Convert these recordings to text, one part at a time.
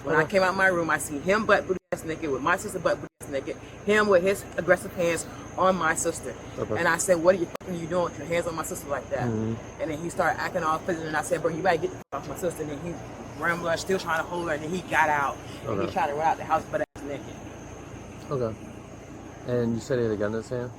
When I came out my room, I seen him butt booty ass naked with my sister butt booty ass naked, him with his aggressive hands on my sister. And I said, what are you doing with your hands on my sister like that? And then he started acting all physical, and I said, bro, you better get the fuck off my sister. And then he ran blood, still trying to hold her, and then he got out, and he tried to run out the house butt ass naked. Okay. And you said he had a gun in his hand?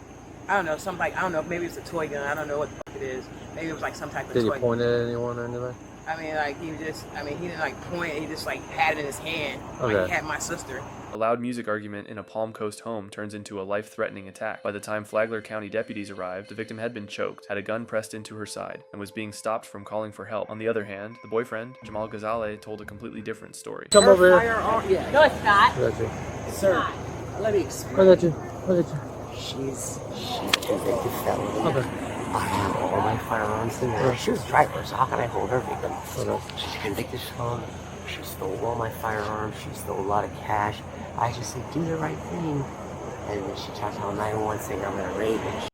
I don't know, something like, I don't know, maybe it's a toy gun, I don't know what the fuck it is. Maybe it was like some type of toy gun. Did he point at anyone or anything? I mean, like, he didn't like point, he just like had it in his hand. Okay. Like he had my sister. A loud music argument in a Palm Coast home turns into a life-threatening attack. By the time Flagler County deputies arrived, the victim had been choked, had a gun pressed into her side, and was being stopped from calling for help. On the other hand, the boyfriend, Jamal Ghazaleh, told a completely different story. Come over here. Yeah. No, it's not. I got you. Sir, let me explain. I got you. She's convicted felony. Okay. I have all my firearms in there. She was a driver, so how can I hold her victim? Okay. She's a convicted felon. She stole all my firearms. She stole a lot of cash. I just said, do the right thing. And then she tried to call 911 saying I'm going to rape her.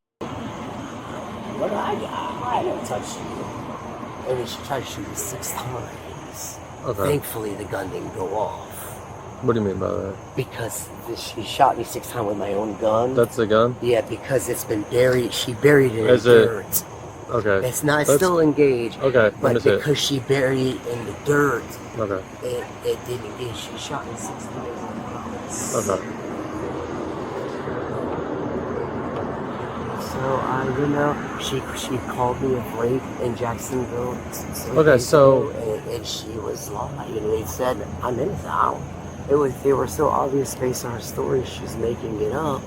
What do I got? I didn't touch you. And then she tried to shoot me 6 times. Okay. Thankfully, the gun didn't go off. What do you mean by that? Because she shot me 6 times with my own gun. That's the gun? Yeah, because it's been buried. She buried it in Is it- dirt. Okay. It's not. It's still engaged. Okay. But because she buried it in the dirt, Okay. it didn't engage. She shot me 6 times. Okay. So she called me a rape in Jacksonville. Okay, so and she was lying. They said I'm innocent. They were so obvious based on her story. She's making it up.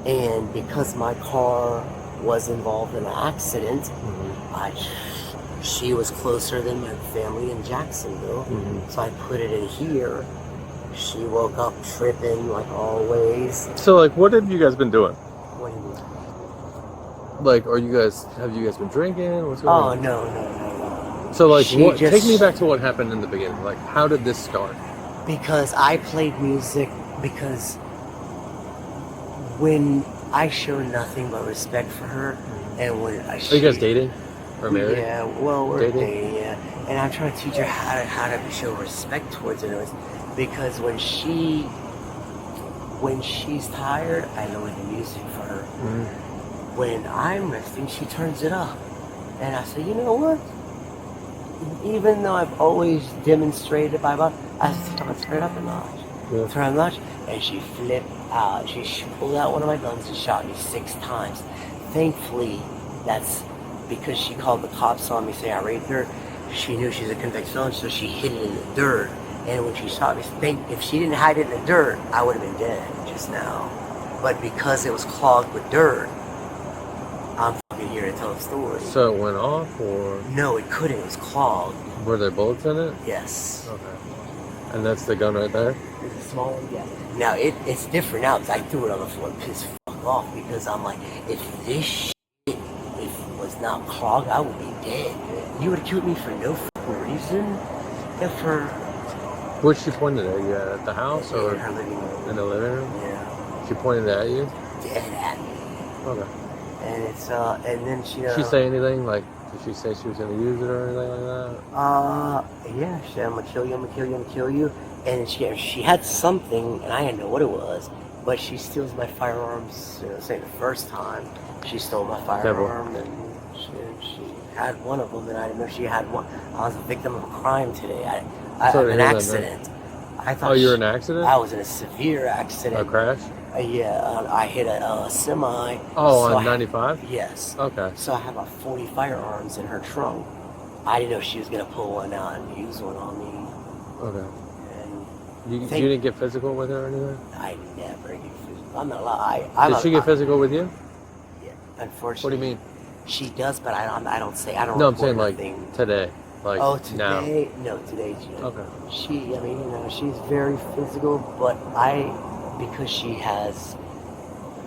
And because my car was involved in an accident, she was closer than my family in Jacksonville. So I put it in here. She woke up tripping like always. So like, what have you guys been doing? What do you mean? Like, have you guys been drinking? What's going on? No. So like, She take me back to what happened in the beginning. Like, how did this start? Because I played music, because when I show nothing but respect for her, and when Are you guys dating or married? Yeah, well, we're Dating? dating, yeah. And I'm trying to teach her how to show respect towards her. Because when she's tired, I lower the music for her. When I'm resting, she turns it up. And I say, you know what? Even though I've always demonstrated I said, I'm gonna turn it up a notch. Yeah. Turn it up a notch. And she flipped out. She pulled out one of my guns and shot me 6 times. Thankfully, that's because she called the cops on me saying I raped her. She knew she's a convicted felon, so she hid it in the dirt. And when she shot me, if she didn't hide it in the dirt, I would have been dead just now. But because it was clogged with dirt, I'm fucking here to tell a story. So it went off, or? No, it couldn't. It was clogged. Were there bullets in it? Yes. Okay. And that's the gun right there? It's a small one, yeah. Now, it's different now because I threw it on the floor and pissed fuck off because I'm like, if this shit was not clogged, I would be dead. You would have killed me for no fucking reason. And for... Where'd she pointed at you? At the house or in her living room? in the living room? Yeah. She pointed at you? Dead at me. Okay. And it's, and then she... Did she say anything? Like, did she say she was going to use it or anything like that? Yeah, she said, I'm gonna kill you, I'm gonna kill you, I'm gonna kill you. And she had something, and I didn't know what it was, but she steals my firearms, say the first time. She stole my firearm, and she had one of them, and I didn't know she had one. I was a victim of a crime today. An accident. I thought you were in an accident? I was in a severe accident. A crash? Yeah, I hit a semi. Oh, so on 95? Yes. Okay. So I have about 40 firearms in her trunk. I didn't know she was gonna pull one out and use one on me. Okay. And You didn't get physical with her or anything? I never get physical. I'm not lying. Did she get physical with you? Yeah, unfortunately. What do you mean? She does, but I don't No, I'm saying nothing. like today. Like today? Now. No, today she Okay. She's very physical, but because she has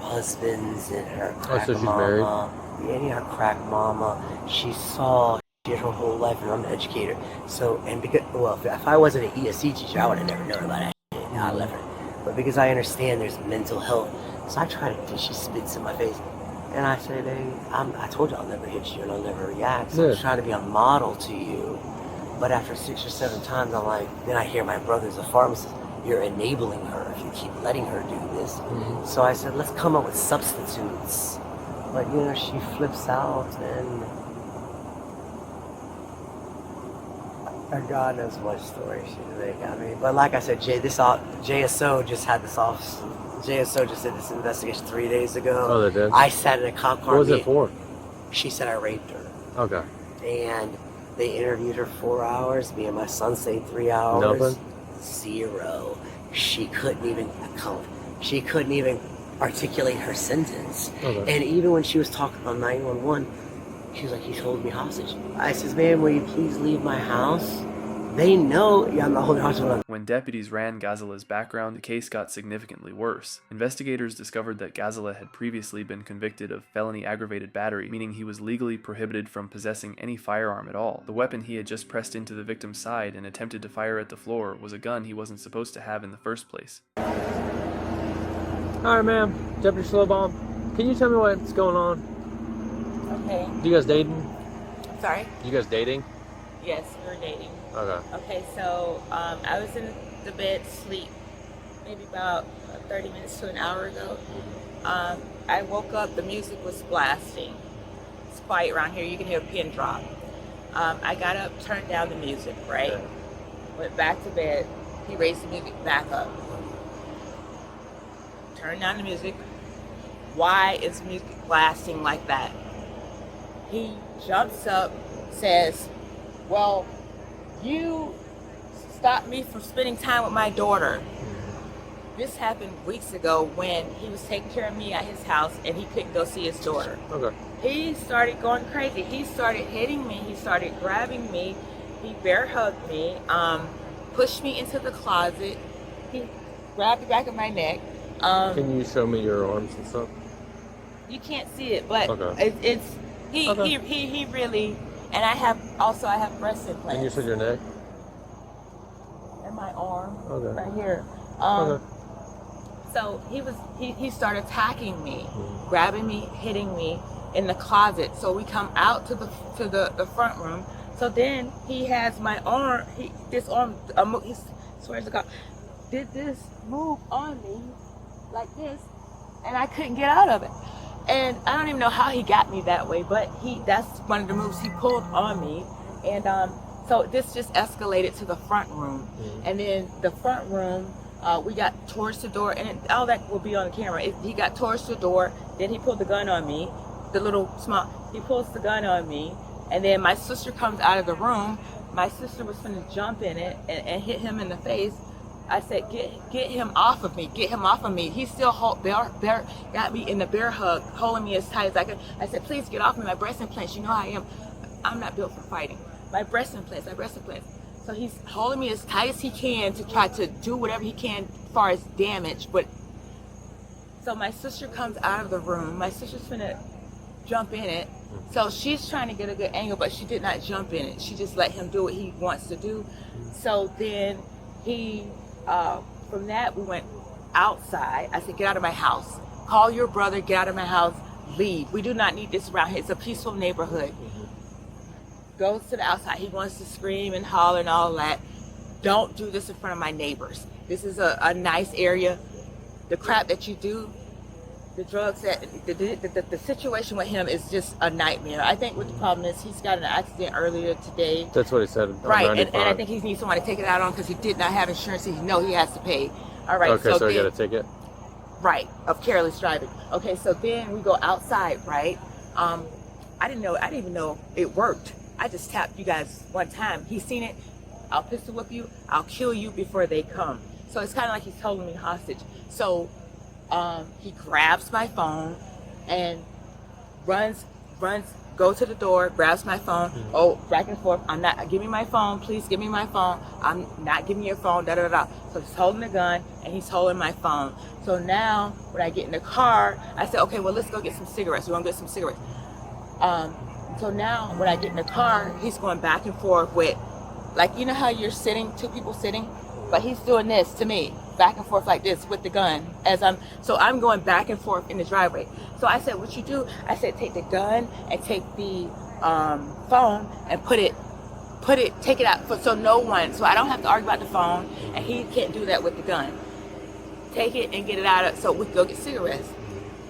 husbands and her crack so she's mama. married? Yeah, her crack mama. She saw shit her whole life, and I'm an educator. So, and because, if I wasn't an ESC teacher, I would have never known about that shit. I left her. But because I understand there's mental health, so I try to, she spits in my face. And I said, hey, I told you I'll never hit you and I'll never react. So I'm trying to be a model to you. But after 6 or 7 times, I'm like, then I hear my brother's a pharmacist. You're enabling her if you keep letting her do this. So I said, let's come up with substitutes. But she flips out, and God knows what story they got me. But like I said, JSO just had this off. JSO just did this investigation 3 days ago. Oh, they did? I sat in a cop car. What was it for? She said I raped her. Okay. And they interviewed her 4 hours. Me and my son stayed 3 hours. Nothing? 0. She couldn't even articulate her sentence. Okay. And even when she was talking on 911, she was like, he's holding me hostage. I says, ma'am, will you please leave my house? They know I'm not holding hostage. When deputies ran Gazala's background, the case got significantly worse. Investigators discovered that Gazala had previously been convicted of felony aggravated battery, meaning he was legally prohibited from possessing any firearm at all. The weapon he had just pressed into the victim's side and attempted to fire at the floor was a gun he wasn't supposed to have in the first place. Alright, ma'am. Deputy Slowbomb, can you tell me what's going on? Okay. You guys dating? Sorry? You guys dating? Yes, we were dating. Okay. Okay, so I was in the bed sleep maybe about 30 minutes to an hour ago. I woke up, the music was blasting. It's quiet around here, you can hear a pin drop. I got up, turned down the music, right? Okay. Went back to bed, he raised the music back up. Turned down the music. Why is music blasting like that? He jumps up, says, well, you stopped me from spending time with my daughter. This happened weeks ago when he was taking care of me at his house and he couldn't go see his daughter. Okay. He started going crazy. He started hitting me. He started grabbing me. He bear hugged me, pushed me into the closet. He grabbed the back of my neck. Can you show me your arms and stuff? You can't see it, but okay. He really, and I have breast implants. Can you show your neck? And my arm, okay. right here. Okay. So he started attacking me, grabbing me, hitting me in the closet. So we come out to the front room. So then he has my arm. He swears to God, did this move on me like this, and I couldn't get out of it. And I don't even know how he got me that way, but that's one of the moves he pulled on me. And so this just escalated to the front room. And then the front room, we got towards the door, and all that will be on the camera. He got towards the door, then he pulled the gun on me, he pulls the gun on me, and then my sister comes out of the room. My sister was gonna jump in it and hit him in the face. I said, get him off of me, get him off of me. He still got me in the bear hug, holding me as tight as I could. I said, please get off me, my breast implants, you know how I am. I'm not built for fighting. My breast implants. So he's holding me as tight as he can to try to do whatever he can as far as damage. But so my sister comes out of the room. My sister's gonna jump in it. So she's trying to get a good angle, but she did not jump in it. She just let him do what he wants to do. So then from that, we went outside. I said, get out of my house. Call your brother, get out of my house, leave. We do not need this around here. It's a peaceful neighborhood. Goes to the outside. He wants to scream and holler and all that. Don't do this in front of my neighbors. This is a nice area. The crap that you do, the drugs the situation with him is just a nightmare. I think what the problem is, he's got an accident earlier today. That's what he said. Right, and I think he needs someone to take it out on because he did not have insurance. He has to pay. All right. Okay, so he got a ticket. Right, of careless driving. Okay, so then we go outside. Right. I didn't even know it worked. I just tapped you guys one time. He's seen it. I'll pistol whip you. I'll kill you before they come. So it's kind of like he's holding me hostage. So he grabs my phone and runs, go to the door, grabs my phone. Oh, back and forth. Give me my phone, please give me my phone. I'm not giving you your phone, da da da. So he's holding the gun and he's holding my phone. So now when I get in the car, I said, okay, well, let's go get some cigarettes. We want to get some cigarettes. So now when I get in the car, he's going back and forth with, like, you know how you're sitting, two people sitting, but he's doing this to me, back and forth like this with the gun so I'm going back and forth in the driveway. So I said, what you do? I said, take the gun and take the phone and put it take it out so no one, so I don't have to argue about the phone, and he can't do that with the gun. Take it and get it out so we can go get cigarettes.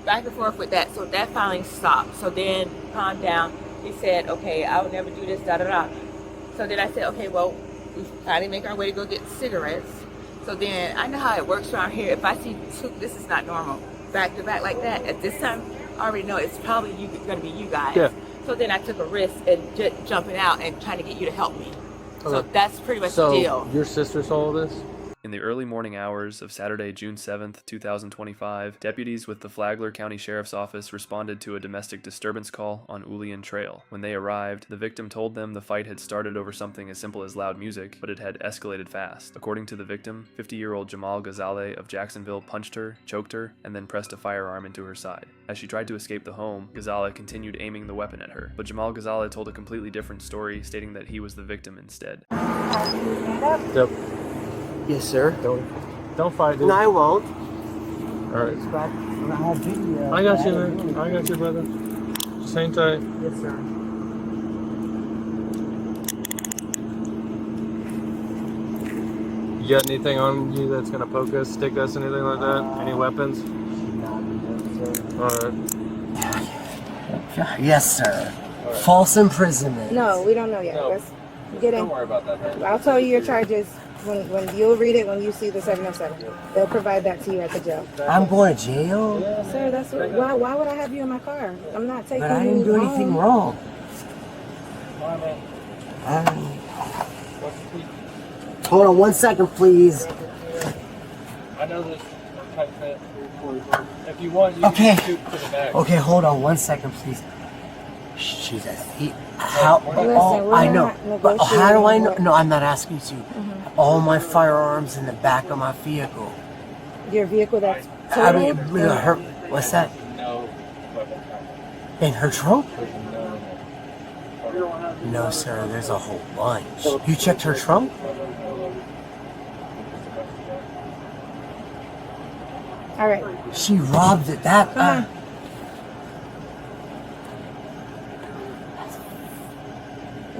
Back and forth with that, so that finally stopped. So then, calm down. He said, okay, I will never do this, da da da. So then I said, okay, well, we finally make our way to go get cigarettes. So then I know how it works around here. If I see two, this is not normal, back to back like that. At this time, I already know it's probably going to be you guys. Yeah. So then I took a risk and jumping out and trying to get you to help me. So Okay. that's pretty much So the deal. your sister saw this? In the early morning hours of Saturday, June 7th, 2025, deputies with the Flagler County Sheriff's Office responded to a domestic disturbance call on Ulian Trail. When they arrived, the victim told them the fight had started over something as simple as loud music, but it had escalated fast. According to the victim, 50-year-old Jamal Ghazaleh of Jacksonville punched her, choked her, and then pressed a firearm into her side. As she tried to escape the home, Ghazaleh continued aiming the weapon at her, but Jamal Ghazaleh told a completely different story, stating that he was the victim instead. Yep. Yes, sir. Don't fight, dude. No, I won't. All right. I got you, man. I got you, brother. Just hang tight. Yes, sir. You got anything on you that's gonna poke us, stick us, anything like that? Any weapons? All right. Yes, sir. False imprisonment. No, we don't know yet. No. Let's get in. Don't worry about that, man. I'll tell you your charges when you'll read it when you see the 707. They'll provide that to you at the jail. I'm going to jail? Sir, that's what, why would I have you in my car? I'm not taking But I you didn't do anything home. wrong. Hold on 1 second, please. I know this tight fit. If you want, you Okay. can scoot to the back. Okay, hold on 1 second, please. Jesus. How? Listen, Oh, we're I know. not But how do I know? negotiating No, I'm not asking you to. All my firearms in the back of my vehicle. your vehicle that's I totaled. mean, her. What's that? No weapon. In her trunk? No. No, sir. There's a whole bunch. You checked her trunk? All right, She robbed it. That. come on.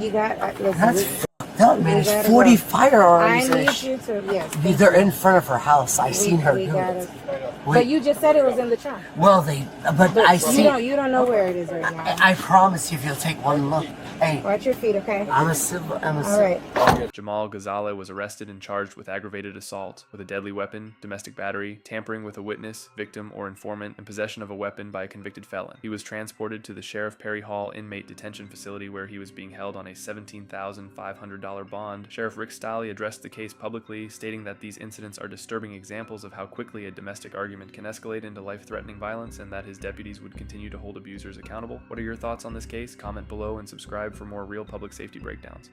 You got. Listen, That's fucked up, man. we There's gotta 40 go. I firearms. and need you to yes. They're in front of her house. I seen her We do gotta. it. But Wait, you just said it was in the trunk. well, but I see. You don't know where it is right now. I promise you, if you'll take one look. Hey, Watch your feet, okay? I'm a civil. All right. Jamal Ghazaleh was arrested and charged with aggravated assault with a deadly weapon, domestic battery, tampering with a witness, victim, or informant, and possession of a weapon by a convicted felon. He was transported to the Sheriff Perry Hall inmate detention facility where he was being held on a $17,500 bond. Sheriff Rick Stiley addressed the case publicly, stating that these incidents are disturbing examples of how quickly a domestic argument can escalate into life-threatening violence and that his deputies would continue to hold abusers accountable. What are your thoughts on this case? Comment below and subscribe for more real public safety breakdowns.